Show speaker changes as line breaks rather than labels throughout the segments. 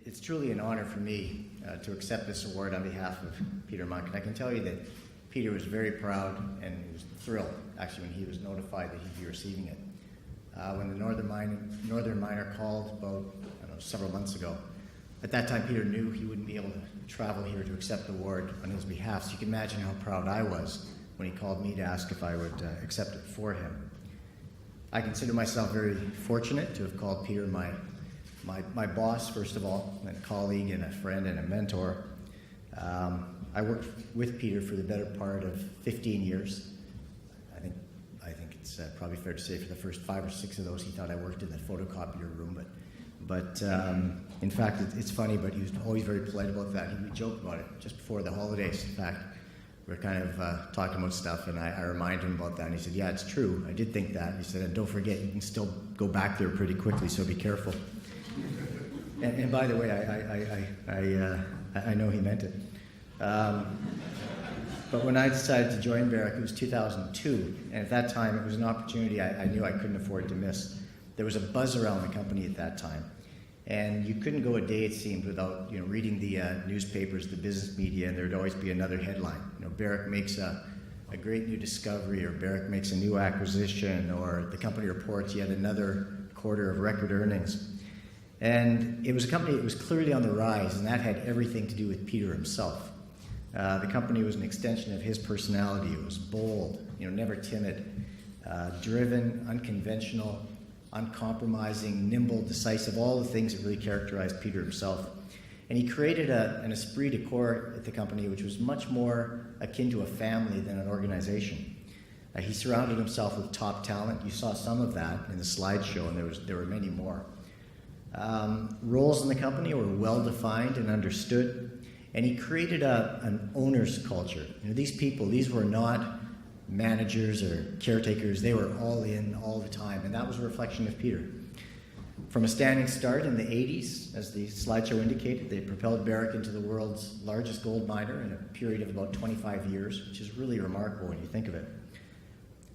It's truly an honor for me to accept this award on behalf of Peter Munk. And I can tell you that Peter was very proud and he was thrilled, actually, when he was notified that he'd be receiving it. When the Northern Miner called about several months ago, at that time Peter knew he wouldn't be able to travel here to accept the award on his behalf. So you can imagine how proud I was when he called me to ask if I would accept it for him. I consider myself very fortunate to have called Peter my boss, first of all, and a colleague and a friend and a mentor. I worked with Peter for the better part of 15 years. I think it's probably fair to say for the first 5 or 6 of those he thought I worked in the photocopier room, but in fact it's funny, but he was always very polite about that. He would joke about it just before the holidays. In fact, we were kind of talking about stuff, and I reminded him about that, and he said, yeah, it's true, I did think that. He said, and don't forget, you can still go back there pretty quickly, so be careful. And by the way, I know he meant it. But when I decided to join Barrick, it was 2002, and at that time it was an opportunity I knew I couldn't afford to miss. There was a buzz around the company at that time, and you couldn't go a day, it seemed, without reading the newspapers, the business media, and there would always be another headline. Barrick makes a great new discovery, or Barrick makes a new acquisition, or the company reports yet another quarter of record earnings. And it was a company that was clearly on the rise, and that had everything to do with Peter himself. The company was an extension of his personality. It was bold, never timid, driven, unconventional, uncompromising, nimble, decisive, all the things that really characterized Peter himself. And he created an esprit de corps at the company which was much more akin to a family than an organization. He surrounded himself with top talent. You saw some of that in the slideshow, and there were many more. Roles in the company were well-defined and understood, and he created an owner's culture. These people, these were not managers or caretakers. They were all in all the time, and that was a reflection of Peter. From a standing start in the 80s, as the slideshow indicated, they propelled Barrick into the world's largest gold miner in a period of about 25 years, which is really remarkable when you think of it.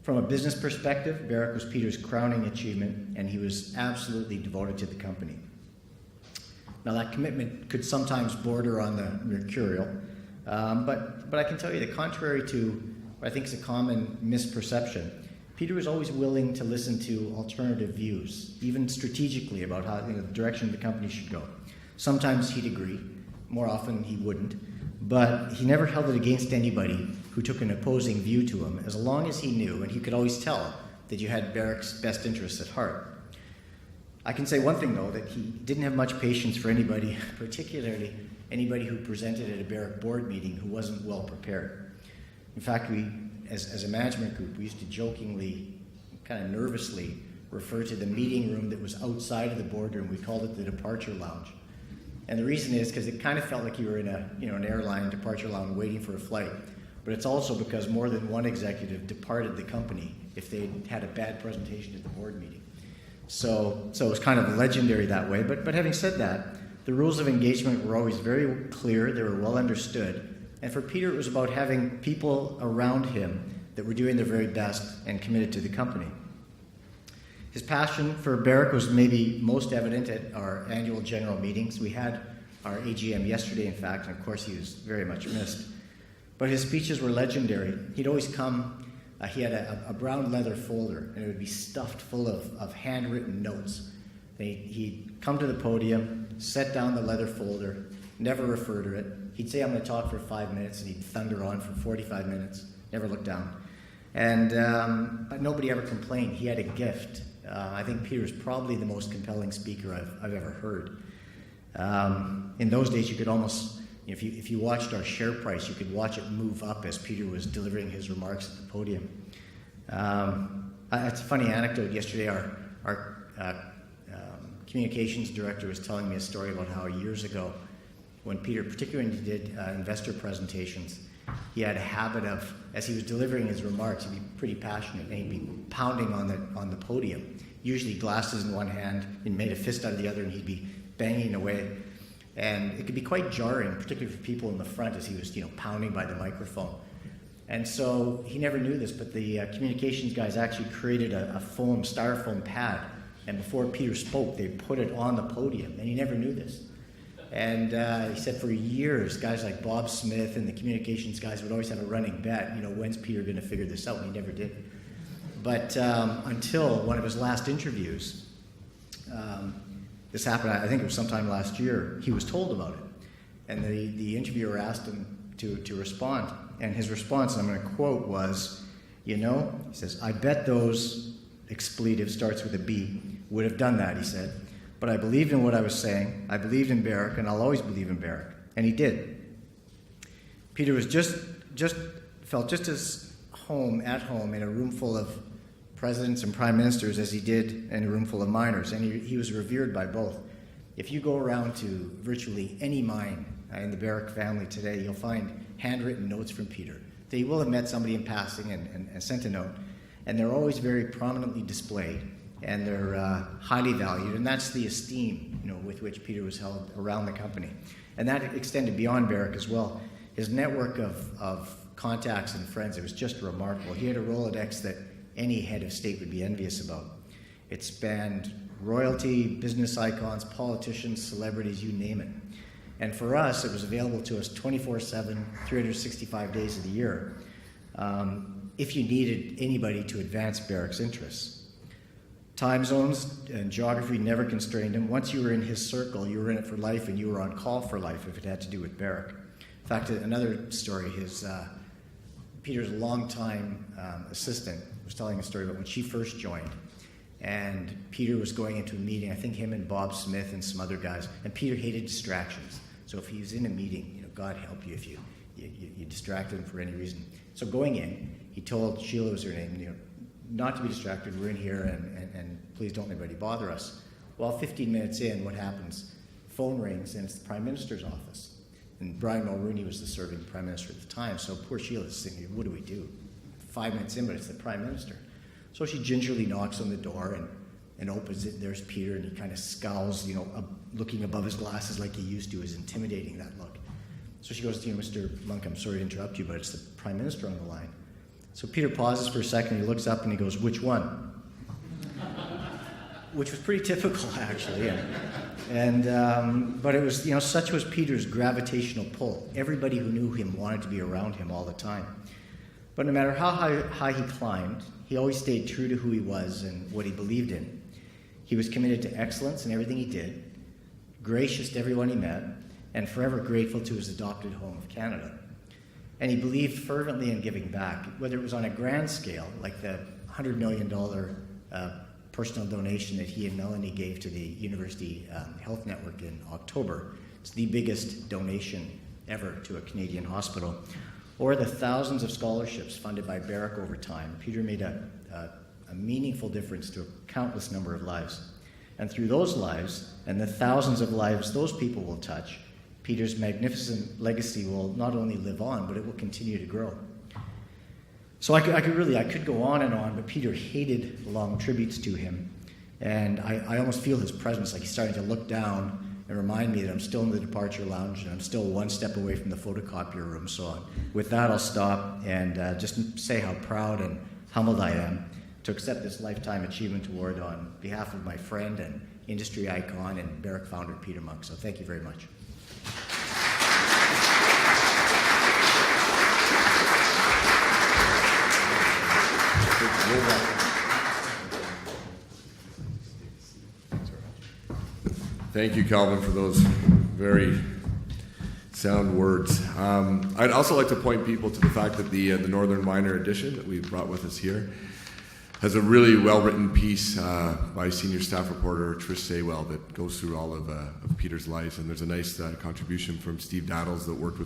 From a business perspective, Barrick was Peter's crowning achievement, and he was absolutely devoted to the company. Now, that commitment could sometimes border on the mercurial, but I can tell you that contrary to what I think is a common misperception, Peter was always willing to listen to alternative views, even strategically about how the direction the company should go. Sometimes he'd agree, more often he wouldn't, but he never held it against anybody who took an opposing view to him, as long as he knew, and he could always tell, that you had Barrick's best interests at heart. I can say one thing, though, that he didn't have much patience for anybody, particularly anybody who presented at a Barrick board meeting who wasn't well prepared. In fact, we, as a management group, we used to jokingly, kind of nervously, refer to the meeting room that was outside of the boardroom. We called it the departure lounge. And the reason is because it kind of felt like you were in an airline departure lounge waiting for a flight. But it's also because more than one executive departed the company if they had a bad presentation at the board meeting. So it was kind of legendary that way. But having said that, the rules of engagement were always very clear. They were well understood. And for Peter, it was about having people around him that were doing their very best and committed to the company. His passion for Barrick was maybe most evident at our annual general meetings. We had our AGM yesterday, in fact, and of course he was very much missed. But his speeches were legendary. He'd always come, he had a brown leather folder, and it would be stuffed full of handwritten notes. He'd come to the podium, set down the leather folder, never refer to it. He'd say, I'm going to talk for 5 minutes, and he'd thunder on for 45 minutes, never look down. And but nobody ever complained. He had a gift. I think Peter's probably the most compelling speaker I've ever heard. In those days, you could almost, if you watched our share price, you could watch it move up as Peter was delivering his remarks at the podium. It's a funny anecdote. Yesterday, our communications director was telling me a story about how years ago, when Peter particularly did investor presentations, he had a habit of, as he was delivering his remarks, he'd be pretty passionate, and he'd be pounding on the podium, usually glasses in one hand, and made a fist out of the other, and he'd be banging away. And it could be quite jarring, particularly for people in the front, as he was, pounding by the microphone. And so he never knew this, but the communications guys actually created a styrofoam pad, and before Peter spoke, they put it on the podium, and he never knew this. And he said for years, guys like Bob Smith and the communications guys would always have a running bet, when's Peter going to figure this out? And he never did. But until one of his last interviews, this happened, I think it was sometime last year, he was told about it. And the interviewer asked him to respond. And his response, and I'm going to quote, was, he says, "I bet those expletive starts with a B would have done that," he said. "But I believed in what I was saying. I believed in Barrick, and I'll always believe in Barrick." And he did. Peter was felt just as at home in a room full of presidents and prime ministers as he did in a room full of miners, and he was revered by both. If you go around to virtually any mine in the Barrick family today, you'll find handwritten notes from Peter. They will have met somebody in passing and sent a note, and they're always very prominently displayed, and they're highly valued, and that's the esteem with which Peter was held around the company. And that extended beyond Barrick as well. His network of contacts and friends, it was just remarkable. He had a Rolodex that any head of state would be envious about. It spanned royalty, business icons, politicians, celebrities, you name it. And for us, it was available to us 24/7, 365 days of the year, if you needed anybody to advance Barrick's interests. Time zones and geography never constrained him. Once you were in his circle, you were in it for life, and you were on call for life if it had to do with Barrick. In fact, another story, Peter's longtime assistant was telling a story about when she first joined, and Peter was going into a meeting, I think him and Bob Smith and some other guys, and Peter hated distractions. So if he was in a meeting, God help you if you distracted him for any reason. So going in, he told Sheila, was her name, not to be distracted, we're in here, and please don't let anybody bother us. Well, 15 minutes in, what happens? Phone rings, and it's the Prime Minister's office. And Brian Mulroney was the serving Prime Minister at the time, so poor Sheila's thinking, what do we do? 5 minutes in, but it's the Prime Minister. So she gingerly knocks on the door and opens it. There's Peter, and he kind of scowls, looking above his glasses like he used to, is intimidating, that look. So she goes, Mr. Munk, I'm sorry to interrupt you, but it's the Prime Minister on the line. So Peter pauses for a second, he looks up and he goes, which one? Which was pretty typical, actually. But it was, such was Peter's gravitational pull. Everybody who knew him wanted to be around him all the time. But no matter how high he climbed, he always stayed true to who he was and what he believed in. He was committed to excellence in everything he did, gracious to everyone he met, and forever grateful to his adopted home of Canada. And he believed fervently in giving back, whether it was on a grand scale, like the $100 million personal donation that he and Melanie gave to the University Health Network in October. It's the biggest donation ever to a Canadian hospital. Or the thousands of scholarships funded by Barrick over time. Peter made a meaningful difference to a countless number of lives. And through those lives, and the thousands of lives those people will touch, Peter's magnificent legacy will not only live on, but it will continue to grow. So I could go on and on, but Peter hated long tributes to him. And I almost feel his presence, like he's starting to look down and remind me that I'm still in the departure lounge and I'm still one step away from the photocopier room. So with that, I'll stop and just say how proud and humbled I am to accept this Lifetime Achievement Award on behalf of my friend and industry icon and Barrick founder, Peter Munk. So thank you very much.
Thank you, Kelvin, for those very sound words. I'd also like to point people to the fact that the Northern Miner edition that we've brought with us here has a really well-written piece by senior staff reporter Trish Saywell that goes through all of Peter's life, and there's a nice contribution from Steve Daddles that worked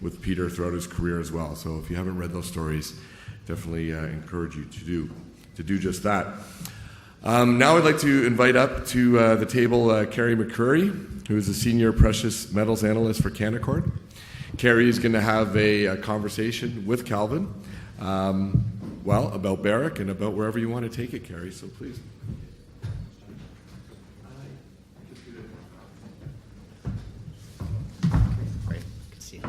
with Peter throughout his career as well. So if you haven't read those stories, definitely encourage you to do just that. Now I'd like to invite up to the table Carey MacRury, who is a senior precious metals analyst for Canaccord. Carey is going to have a conversation with Kelvin, about Barrick and about wherever you want to take it, Carey, so please.
Great, good to see you.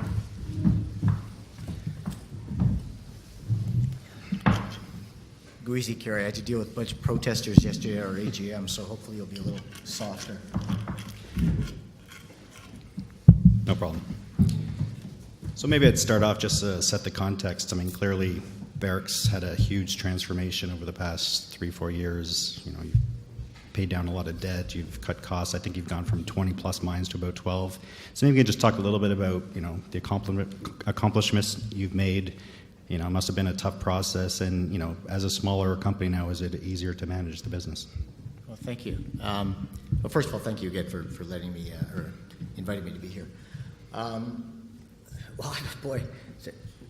Go easy, Carey. I had to deal with a bunch of protesters yesterday at our AGM, so hopefully you'll be a little softer.
problem. So maybe I'd start off just to set the context. I mean, clearly, Barrick's had a huge transformation over the past 3-4 years. You know, you've paid down a lot of debt, you've cut costs. I think you've gone from 20 plus mines to about 12. So maybe you could just talk a little bit about, you know, the accomplishments you've made. You know, it must have been a tough process, and, you know, as a smaller company now, is it easier to manage the business?
Well, thank you. Well, first of all, thank you again for letting me, or inviting me to be here. Well, boy,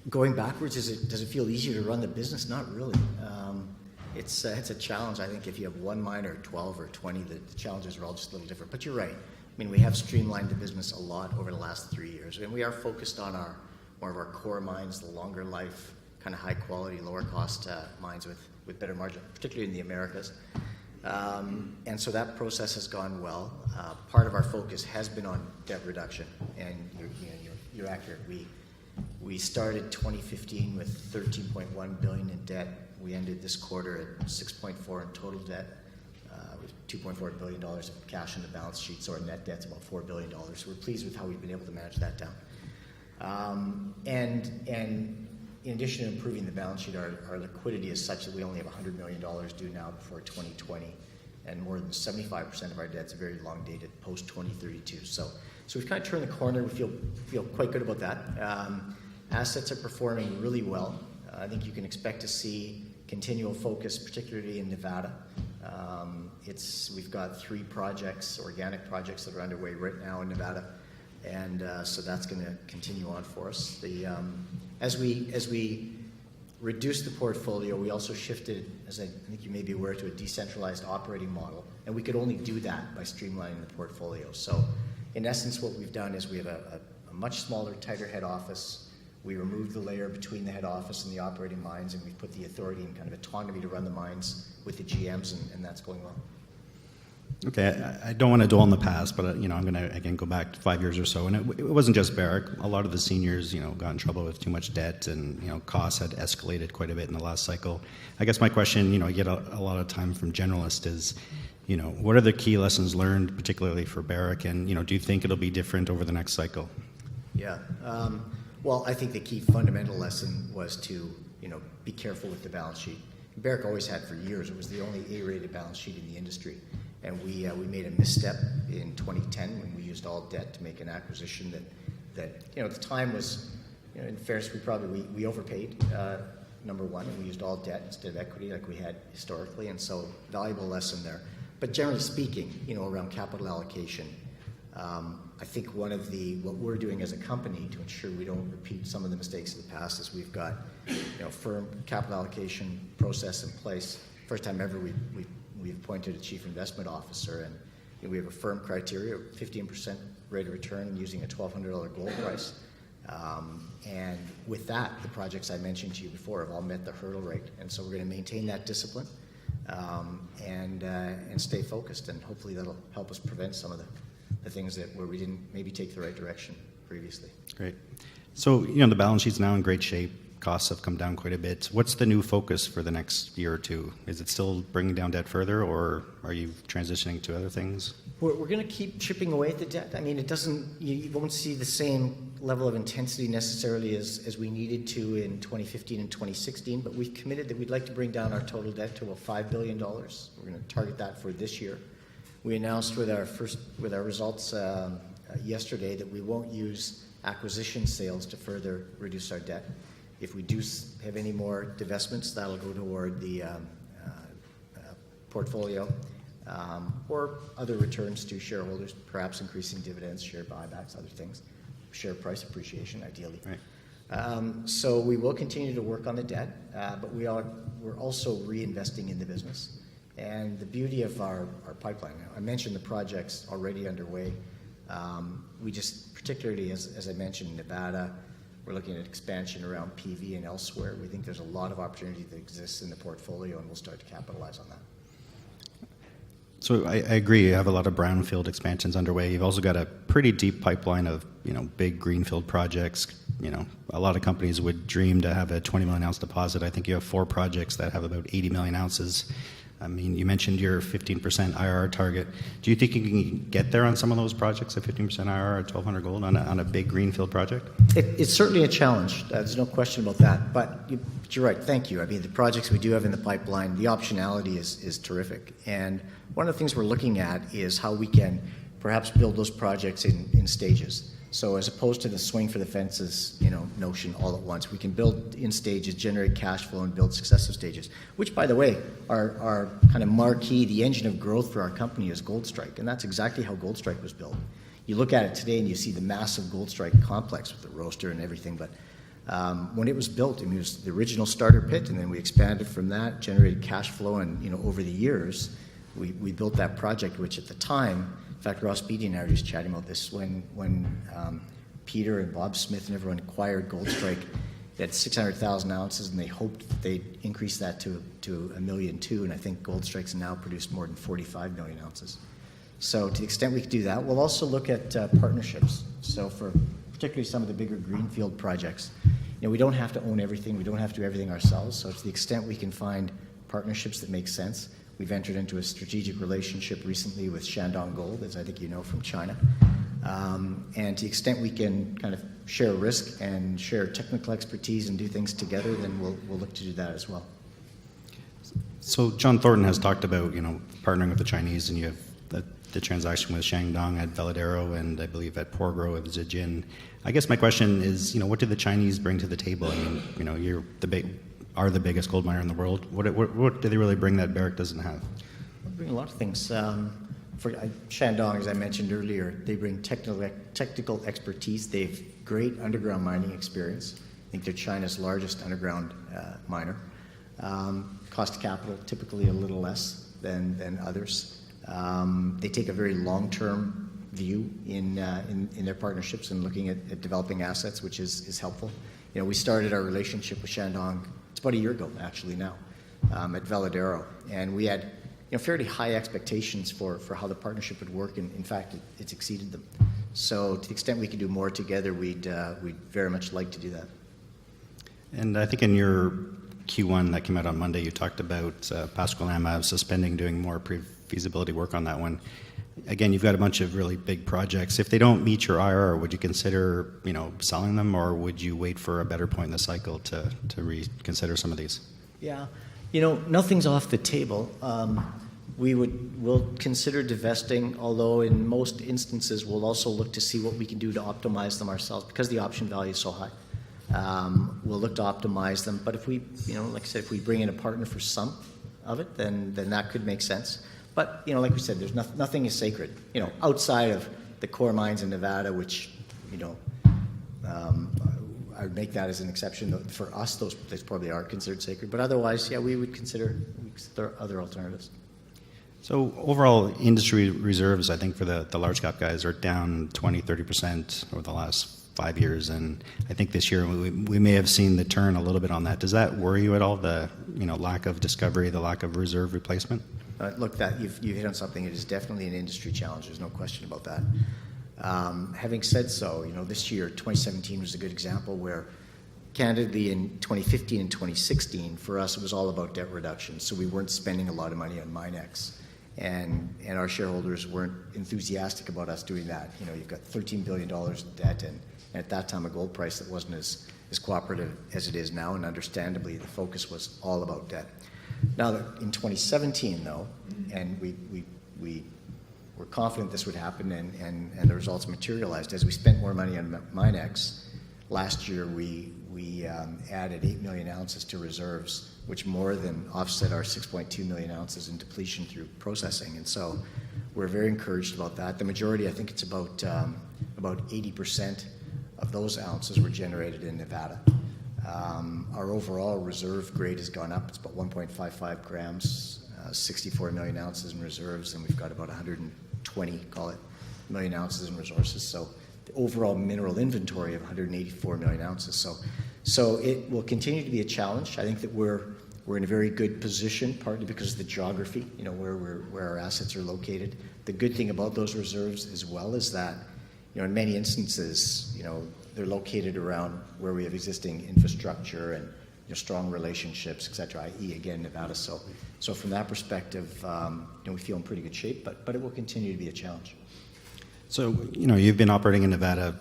going backwards, does it feel easier to run the business? Not really. It's a challenge. I think if you have one mine or 12 or 20, the challenges are all just a little different. But you're right. I mean, we have streamlined the business a lot over the last 3 years, and we are focused on more of our core mines, the longer life, kind of high quality, lower cost mines with better margin, particularly in the Americas. And so that process has gone well. Part of our focus has been on debt reduction, and you're accurate. We started 2015 with $13.1 billion in debt. We ended this quarter at 6.4 in total debt, with $2.4 billion of cash on the balance sheet. So our net debt's about $4 billion. So we're pleased with how we've been able to manage that down. And in addition to improving the balance sheet, our liquidity is such that we only have $100 million due now before 2020, and more than 75% of our debt's very long dated, post 2032. So we've kind of turned the corner. We feel quite good about that. Assets are performing really well. I think you can expect to see continual focus, particularly in Nevada. We've got 3 projects, organic projects, that are underway right now in Nevada, and so that's going to continue on for us. As we reduced the portfolio, we also shifted, as I think you may be aware, to a decentralized operating model, and we could only do that by streamlining the portfolio. So, in essence, what we've done is we have a much smaller, tighter head office. We removed the layer between the head office and the operating mines, and we've put the authority and kind of autonomy to run the mines with the GMs, and that's going well.
Okay, I don't want to dwell on the past, but I'm going to again go back 5 years or so, and it wasn't just Barrick. A lot of the seniors, got in trouble with too much debt, and costs had escalated quite a bit in the last cycle. I guess my question, I get a lot of time from generalists is, what are the key lessons learned, particularly for Barrick, and do you think it'll be different over the next cycle?
Yeah, well, I think the key fundamental lesson was to be careful with the balance sheet. Barrick always had for years. It was the only A-rated balance sheet in the industry. And we made a misstep in 2010 when we used all debt to make an acquisition that at the time was, in fairness, we overpaid, number one, and we used all debt instead of equity like we had historically, and so valuable lesson there. But generally speaking, around capital allocation, I think what we're doing as a company to ensure we don't repeat some of the mistakes of the past is we've got firm capital allocation process in place. First time ever we've appointed a chief investment officer, and we have a firm criteria of 15% rate of return using a $1,200 gold price. And with that, the projects I mentioned to you before have all met the hurdle rate, and so we're going to maintain that discipline and stay focused, and hopefully that'll help us prevent some of the things where we didn't maybe take the right direction previously.
Great. So the balance sheet's now in great shape. Costs have come down quite a bit. What's the new focus for the next year or two? Is it still bringing down debt further, or are you transitioning to other things?
We're going to keep chipping away at the debt. I mean, you won't see the same level of intensity necessarily as we needed to in 2015 and 2016, but we've committed that we'd like to bring down our total debt to about $5 billion. We're going to target that for this year. We announced with our results yesterday that we won't use acquisition sales to further reduce our debt. If we do have any more divestments, that'll go toward the portfolio or other returns to shareholders, perhaps increasing dividends, share buybacks, other things, share price appreciation, ideally. Right. So we will continue to work on the debt, but we're also reinvesting in the business. And the beauty of our pipeline, I mentioned the projects already underway. We just, particularly as I mentioned, Nevada, we're looking at expansion around PV and elsewhere. We think there's a lot of opportunity that exists in the portfolio, and we'll start to capitalize on that.
So I agree. You have a lot of brownfield expansions underway. You've also got a pretty deep pipeline of big greenfield projects. A lot of companies would dream to have a 20 million ounce deposit. I think you have 4 projects that have about 80 million ounces. I mean, you mentioned your 15% IRR target. Do you think you can get there on some of those projects, a 15% IRR at $1,200 gold on a big greenfield project?
It's certainly a challenge. There's no question about that. But you're right. Thank you. I mean, the projects we do have in the pipeline, the optionality is terrific. And one of the things we're looking at is how we can perhaps build those projects in stages. So as opposed to the swing for the fences, notion all at once, we can build in stages, generate cash flow, and build successive stages. Which, by the way, are kind of marquee. The engine of growth for our company is Goldstrike, and that's exactly how Goldstrike was built. You look at it today, and you see the massive Goldstrike complex with the roaster and everything. But when it was built, it was the original starter pit, and then we expanded from that, generated cash flow, and over the years, we built that project, which at the time. In fact, Ross Beatty and I were just chatting about this when Peter and Bob Smith and everyone acquired Goldstrike. They had 600,000 ounces, and they hoped that they'd increase that to 1.2 million. And I think Goldstrike's now produced more than 45 million ounces. So to the extent we could do that, we'll also look at partnerships. So for particularly some of the bigger greenfield projects, we don't have to own everything. We don't have to do everything ourselves. So to the extent we can find partnerships that make sense. We've entered into a strategic relationship recently with Shandong Gold, as I think you know, from China. And to the extent we can kind of share risk and share technical expertise and do things together, then we'll look to do that as well.
So John Thornton has talked about, partnering with the Chinese, and you have the transaction with Shandong at Veladero and I believe at Porgro at Zijin. I guess my question is, what do the Chinese bring to the table? I mean, you're are the biggest gold miner in the world. What do they really bring that Barrick doesn't have?
They bring a lot of things. For Shandong, as I mentioned earlier, they bring technical expertise. They have great underground mining experience. I think they're China's largest underground miner. Cost of capital, typically a little less than others. They take a very long-term view in their partnerships and looking at developing assets, which is helpful. We started our relationship with Shandong, it's about a year ago actually now, at Veladero, and we had fairly high expectations for how the partnership would work, and in fact it's exceeded them. So to the extent we can do more together, we'd very much like to do that.
And I think in your Q1 that came out on Monday, you talked about Pascua-Lama suspending doing more pre-feasibility work on that one. Again, you've got a bunch of really big projects. If they don't meet your IRR, would you consider, selling them, or would you wait for a better point in the cycle to reconsider some of these?
Yeah, nothing's off the table. We'll consider divesting, although in most instances we'll also look to see what we can do to optimize them ourselves because the option value is so high. We'll look to optimize them, but if we, like I said, if we bring in a partner for some of it, then that could make sense. But, like we said, there's nothing is sacred. Outside of the core mines in Nevada, which, I would make that as an exception. For us, those probably are considered sacred. But otherwise, yeah, we would consider other alternatives.
So overall, industry reserves, I think, for the large cap guys are down 20, 30% over the last 5 years. And I think this year we may have seen the turn a little bit on that. Does that worry you at all, the lack of discovery, the lack of reserve replacement?
Look, you've hit on something. It is definitely an industry challenge. There's no question about that. Having said so, this year, 2017 was a good example where, candidly, in 2015 and 2016, for us, it was all about debt reduction. So we weren't spending a lot of money on MineX, and our shareholders weren't enthusiastic about us doing that. You've got $13 billion in debt, and at that time, a gold price that wasn't as cooperative as it is now, and understandably, the focus was all about debt. Now, in 2017, though, and we were confident this would happen, and the results materialized. As we spent more money on MineX, last year we added 8 million ounces to reserves, which more than offset our 6.2 million ounces in depletion through processing. And so we're very encouraged about that. The majority, I think it's about 80% of those ounces were generated in Nevada. Our overall reserve grade has gone up. It's about 1.55 grams, 64 million ounces in reserves, and we've got about 120, call it, million ounces in resources. So the overall mineral inventory of 184 million ounces. So it will continue to be a challenge. I think that we're in a very good position, partly because of the geography, where our assets are located. The good thing about those reserves as well is that, in many instances, they're located around where we have existing infrastructure, and strong relationships, et cetera, i.e. again, Nevada. So from that perspective, we feel in pretty good shape, but it will continue to be a challenge.
So, you've been operating in Nevada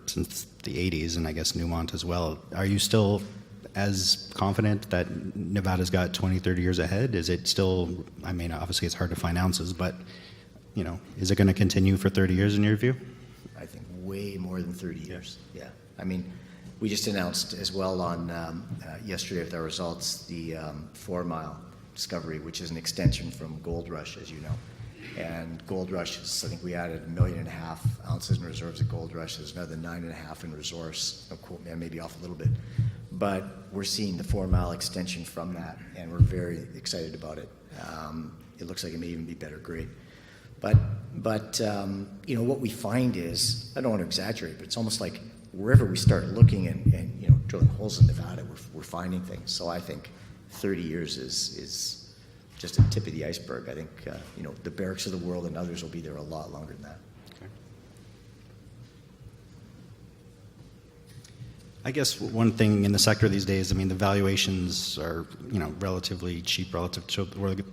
since the 80s, and I guess Newmont as well. Are you still as confident that Nevada's got 20, 30 years ahead? Is it still, obviously it's hard to find ounces, but, is it going to continue for 30 years in your view?
I think way more than 30 years, yeah. We just announced as well on yesterday with our results the 4 Mile discovery, which is an extension from Gold Rush, as you know. And Gold Rush is, I think we added 1.5 million ounces in reserves at Gold Rush. There's another 9.5 in resource. Don't quote me, I may be off a little bit. But we're seeing the 4 Mile extension from that, and we're very excited about it. It looks like it may even be better grade. But what we find is, I don't want to exaggerate, but it's almost like wherever we start looking and drilling holes in Nevada, we're finding things. So I think 30 years is just a tip of the iceberg. I think the Barricks of the world and others will be there a lot longer than that.
Okay. I guess one thing in the sector these days, the valuations are relatively cheap relative to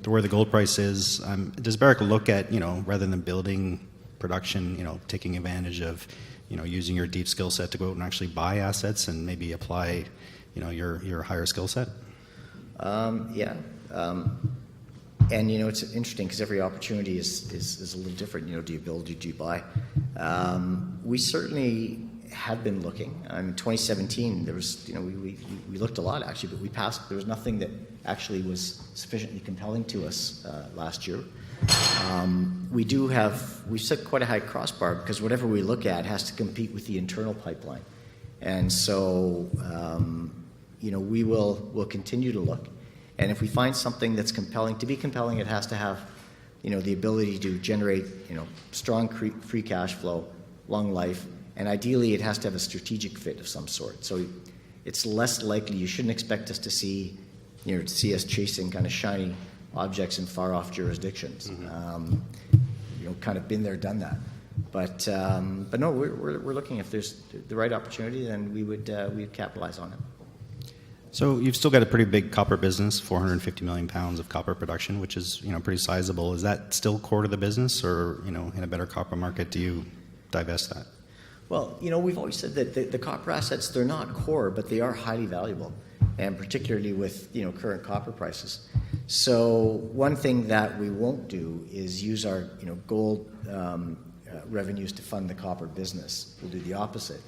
where the gold price is. Does Barrick look at rather than building production, taking advantage of using your deep skill set to go out and actually buy assets and maybe apply your higher skill set?
Yeah. And it's interesting because every opportunity is a little different. Do you build, do you buy? We certainly have been looking. In 2017, there was, we looked a lot actually, but we passed. There was nothing that actually was sufficiently compelling to us last year. We've set quite a high crossbar because whatever we look at has to compete with the internal pipeline, and so we'll continue to look. And if we find something that's compelling, to be compelling, it has to have, the ability to generate, strong free cash flow, long life, and ideally it has to have a strategic fit of some sort. So it's less likely, you shouldn't expect us to see us chasing kind of shiny objects in far off jurisdictions.
Mm-hmm.
Kind of been there, done that. But no, we're looking. If there's the right opportunity, then we'd capitalize on it.
So you've still got a pretty big copper business, 450 million pounds of copper production, which is pretty sizable. Is that still core to the business, or in a better copper market, do you divest that?
Well, we've always said that the copper assets, they're not core, but they are highly valuable, and particularly with current copper prices. So one thing that we won't do is use our gold revenues to fund the copper business. We'll do the opposite.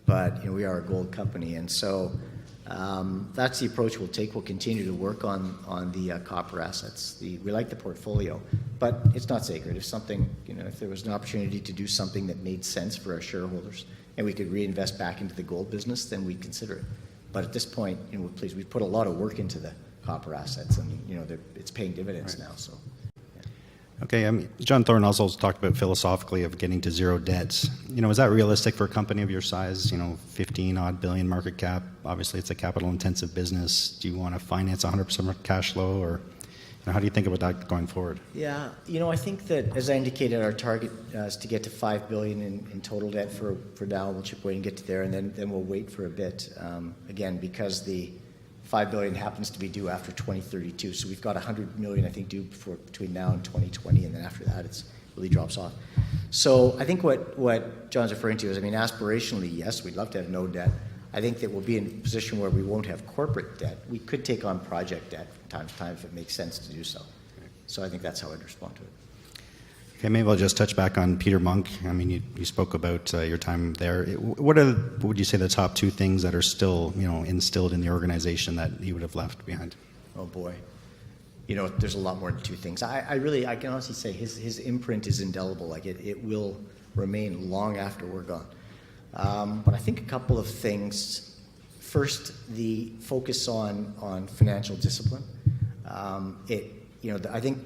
But we are a gold company, and so that's the approach we'll take. We'll continue to work on the copper assets. We like the portfolio, but it's not sacred. If something, if there was an opportunity to do something that made sense for our shareholders and we could reinvest back into the gold business, then we'd consider it. But at this point, we've put a lot of work into the copper assets, and it's paying dividends now. So.
Okay, John Thorne also talked about philosophically of getting to zero debt. Is that realistic for a company of your size? 15-odd billion market cap. Obviously, it's a capital-intensive business. Do you want to finance 100% of cash flow, or how do you think about that going forward?
Yeah, I think that, as I indicated, our target is to get to $5 billion in total debt for now. We'll chip away and get to there, and then we'll wait for a bit. Again, because the $5 billion happens to be due after 2032, so we've got $100 million, I think, due between now and 2020, and then after that, it really drops off. So I think what John's referring to is, aspirationally, yes, we'd love to have no debt. I think that we'll be in a position where we won't have corporate debt. We could take on project debt from time to time if it makes sense to do so. So I think that's how I'd respond to it.
Okay, maybe I'll just touch back on Peter Munk. You spoke about your time there. What would you say the top 2 things that are still, instilled in the organization that he would have left behind?
Oh boy, there's a lot more than 2 things. I can honestly say his imprint is indelible. Like it will remain long after we're gone. But I think a couple of things. First, the focus on financial discipline. I think.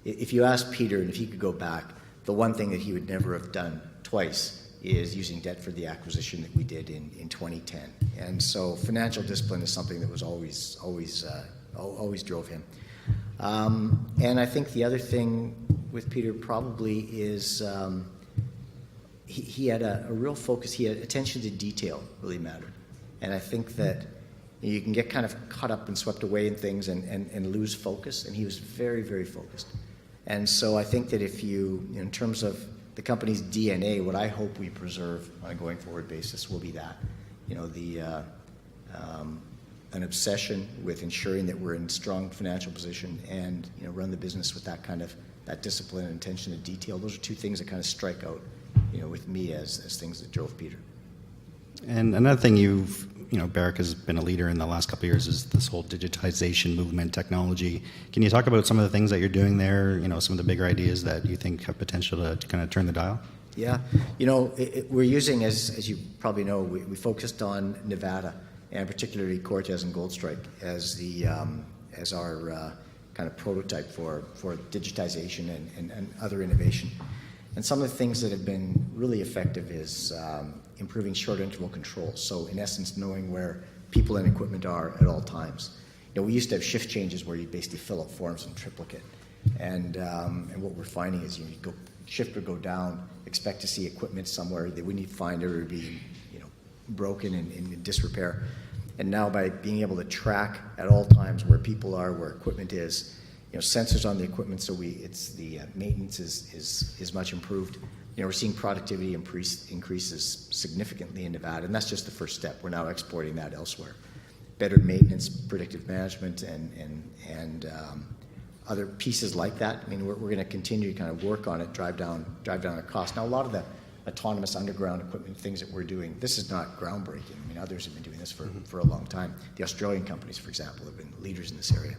If you ask Peter, and if he could go back, the one thing that he would never have done twice is using debt for the acquisition that we did in 2010. And so financial discipline is something that was always drove him. And I think the other thing with Peter probably is he had a real focus. He had attention to detail really mattered. And I think that You can get kind of caught up and swept away in things and lose focus, and he was very, very focused. And so I think that if in terms of the company's DNA, what I hope we preserve on a going forward basis will be that, an obsession with ensuring that we're in strong financial position and, run the business with that discipline and attention to detail. Those are two things that kind of strike out, with me as things that drove Peter.
And another thing Barrick has been a leader in the last couple of years is this whole digitization movement, technology. Can you talk about some of the things that you're doing there, some of the bigger ideas that you think have potential to kind of turn the dial?
Yeah. We're using, as you probably know, we focused on Nevada, and particularly Cortez and Goldstrike as our kind of prototype for digitization and other innovation. And some of the things that have been really effective is improving short interval control. So in essence, knowing where people and equipment are at all times. We used to have shift changes where you basically fill up forms in triplicate. And what we're finding is shift would go down, expect to see equipment somewhere that we need to find or be broken and in disrepair. And now by being able to track at all times where people are, where equipment is, sensors on the equipment, so the maintenance is much improved. We're seeing productivity increases significantly in Nevada, and that's just the first step. We're now exporting that elsewhere. Better maintenance, predictive management, and other pieces like that. We're going to continue to kind of work on it, drive down the cost. Now, a lot of the autonomous underground equipment things that we're doing, this is not groundbreaking. Others have been doing this for a long time. The Australian companies, for example, have been leaders in this area.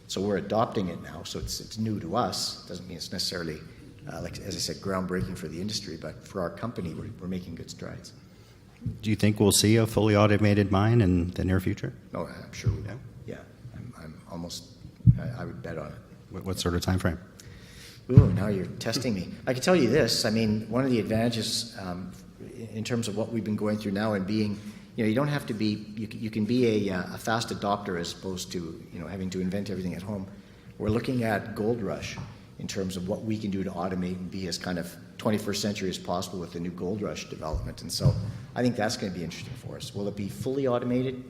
So we're adopting it now, so it's new to us. Doesn't mean it's necessarily, as I said, groundbreaking for the industry, but for our company, we're making good strides.
Do you think we'll see a fully automated mine in the near future?
Oh, I'm sure we will. Yeah, I'm almost, I would bet on it.
What sort of time frame?
Ooh, now you're testing me. I can tell you this. One of the advantages in terms of what we've been going through now and being, you don't have to be, you can be a fast adopter as opposed to, having to invent everything at home. We're looking at Gold Rush in terms of what we can do to automate and be as kind of 21st century as possible with the new Gold Rush development. And so I think that's going to be interesting for us. Will it be fully automated?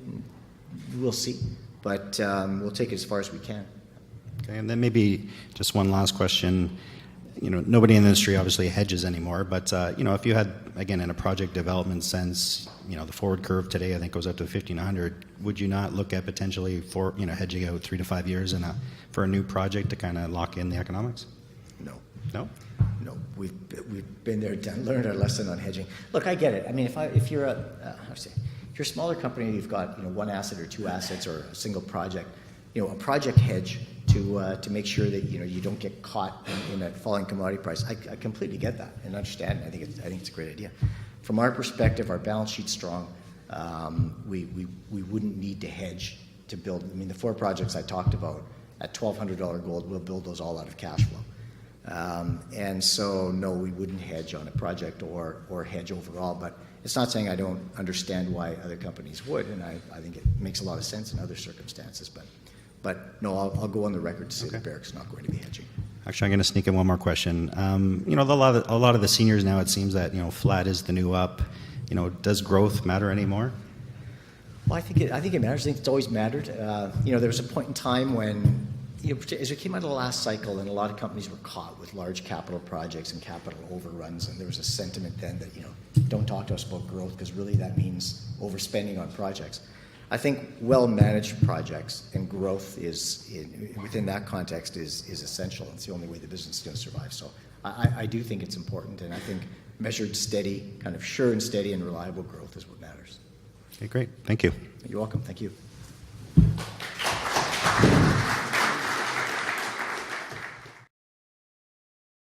We'll see. But we'll take it as far as we can.
Okay, and then maybe just one last question. Nobody in the industry obviously hedges anymore, but if you had, again, in a project development sense, the forward curve today I think goes up to 1,500. Would you not look at potentially hedging out 3 to 5 years for a new project to kind of lock in the economics?
No.
No.
No. We've been there, learned our lesson on hedging. Look, I get it. If you're if you're a smaller company, you've got one asset or two assets or a single project, a project hedge to make sure that you don't get caught in a falling commodity price. I completely get that and understand. I think it's a great idea. From our perspective, our balance sheet's strong. We wouldn't need to hedge to build. The 4 projects I talked about at $1,200 gold, we'll build those all out of cash flow. And so no, we wouldn't hedge on a project or hedge overall. But it's not saying I don't understand why other companies would, and I think it makes a lot of sense in other circumstances. But no, I'll go on the record to say that Barrick's not going to be hedging.
Actually, I'm going to sneak in one more question. A lot of the seniors now, it seems that flat is the new up. Does growth matter anymore?
Well, I think it matters. I think it's always mattered. There was a point in time when, as we came out of the last cycle, and a lot of companies were caught with large capital projects and capital overruns, and there was a sentiment then that don't talk to us about growth because really that means overspending on projects. I think well-managed projects and growth within that context is essential. It's the only way the business is going to survive. So I do think it's important, and I think measured, steady, kind of sure and steady and reliable growth is what matters.
Okay, great. Thank you.
You're welcome. Thank you.